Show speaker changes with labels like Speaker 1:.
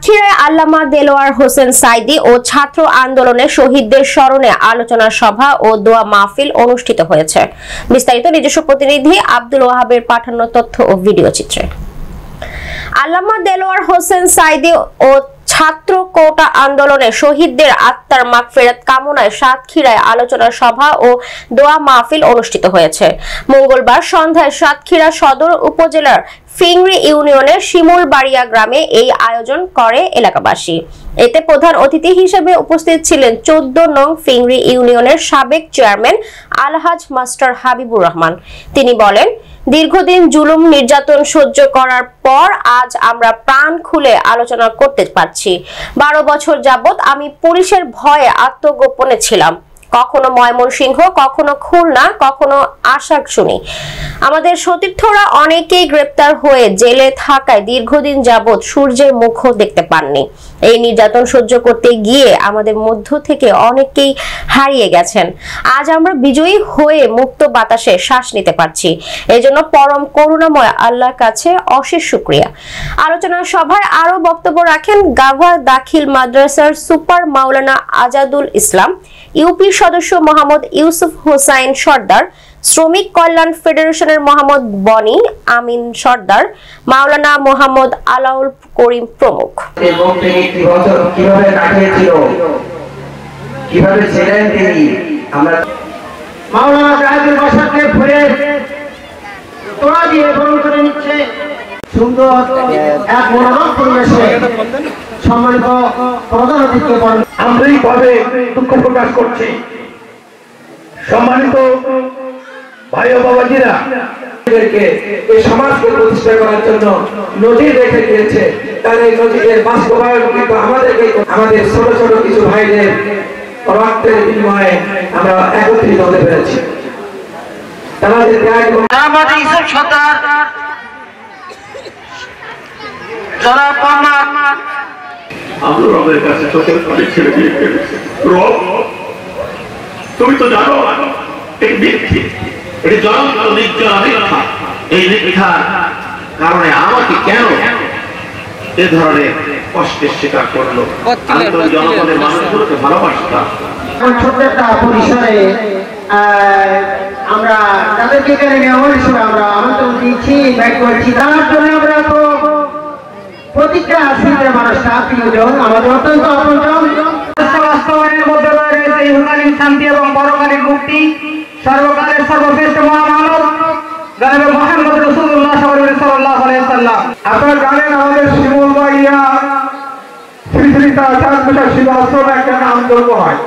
Speaker 1: সাতক্ষীরায় আল্লামা দেলোয়ার হোসেন সাঈদী ও ছাত্র আন্দোলনের শহীদদের স্মরণে আলোচনা সভা ও দোয়া মাহফিল অনুষ্ঠিত হয়েছে। বিস্তারিত নিজস্ব প্রতিনিধি আব্দুল ওয়াহাবের পাঠানো তথ্য ও ভিডিও চিত্রে। আল্লামা দেলোয়ার হোসেন সাঈদী ও ছাত্র কোটা আন্দোলনের শহীদদের আত্মার মাগফিরাত কামনায় সাতক্ষীরায় আলোচনা সভা ও দোয়া মাহফিল অনুষ্ঠিত হয়েছে। মঙ্গলবার সন্ধ্যায় সাতক্ষীরা সদর উপজেলার ফিংরি ইউনিয়নের শিমুলবাড়িয়া গ্রামে এই আয়োজন করে এলাকাবাসী। এতে প্রধান অতিথি হিসেবে উপস্থিত ছিলেন 14 নং ফিংরি ইউনিয়নের সাবেক চেয়ারম্যান আলহাজ মাস্টার হাবিবুর রহমান। তিনি বলেন, দীর্ঘদিন জুলুম নির্যাতন সহ্য করার পর আজ আমরা প্রাণ খুলে আলোচনা করতে পারছি। 12 বছর যাবত আমি পুলিশের ভয়ে আত্মগোপনে ছিলাম। কখনো ময়মনসিংহ, কখনো খুলনা, কখনো আশাশুনি। আমাদের সতীর্থরা অনেকেই গ্রেপ্তার হয়ে জেলে থাকায় দীর্ঘদিন যাবত সূর্যের মুখও দেখতে পাননি। এই নির্যাতন সহ্য করতে গিয়ে আমাদের মধ্য থেকে অনেকেই হারিয়ে গেছেন। আজ আমরা বিজয়ী হয়ে মুক্ত বাতাসে শ্বাস নিতে পারছি। এজন্য পরম করুণাময় আল্লাহর কাছে অশেষ শুকরিয়া। আলোচনা সভায় আরো বক্তব্য রাখেন গাভা দাখিল মাদ্রাসার সুপার মাওলানা আজাদুল ইসলাম, ইউপি সদস্য মোহাম্মদ ইউসুফ হোসাইন সর্দার, শ্রমিক কল্যাণ ফেডারেশনের মোহাম্মদ বনি আমিন সর্দার, মাওলানা মোহাম্মদ আলাউল করিম প্রমুখ।
Speaker 2: সম্মানিত প্রধান অতিথি আন্তরিকভাবে দুঃখ প্রকাশ করছি। সম্মানিত ভাই ও বাবাজিরা, এই সমাজকে প্রতিষ্ঠা করার জন্য নজির রেখে দিয়েছে। তার এই নজিরের বাস্তবায়ন কিন্তু আমাদেরকে, আমাদের ছোট ছোট কিছু ভাইদের রক্তের বিনিময়ে আমরা একত্রিত হতে পেরেছি। আমাদের ইউসুফ সর্দার, যারা
Speaker 3: আব্দুর রবের কাছে চোখের পানি ছেড়ে দিয়ে ফেলেছে। রব, তুমি তো জানো এই মিথ্যে, এটি জ্বলন্ত নির্জন মিথ্যা। এই মিথ্যার কারণে আমাকে কেন এ ধরনের কষ্টের শিকার করলো? আমি তো জনগণের মানুষগুলোকে ভালোবাসতাম।
Speaker 2: ছোট্ট একটা পরিসরে আমরা তাদেরকে এখানে মেহমান হিসেবে আমরা আমন্ত্রণ দিচ্ছি, ব্যাক করছি। তার জন্য আমরা তো প্রতিজ্ঞা আসলে মানুষটা প্রিয়জন, আমাদের অত্যন্ত আপনজন। বাস্তবায়নের মধ্যে রয়েছে ইহকালীন শান্তি এবং পরকালীন মুক্তি। সর্বকালের সর্বশ্রেষ্ঠ মহামানব জনাবে মুহাম্মদ রাসূলুল্লাহ সাল্লাল্লাহু আলাইহি ওয়াসাল্লাম। আপনারা জানেন আমাদের শিমুলবাড়িয়া শ্রী শ্রী চাঁদ শিব আশ্রমে একটা নামযজ্ঞ হয়।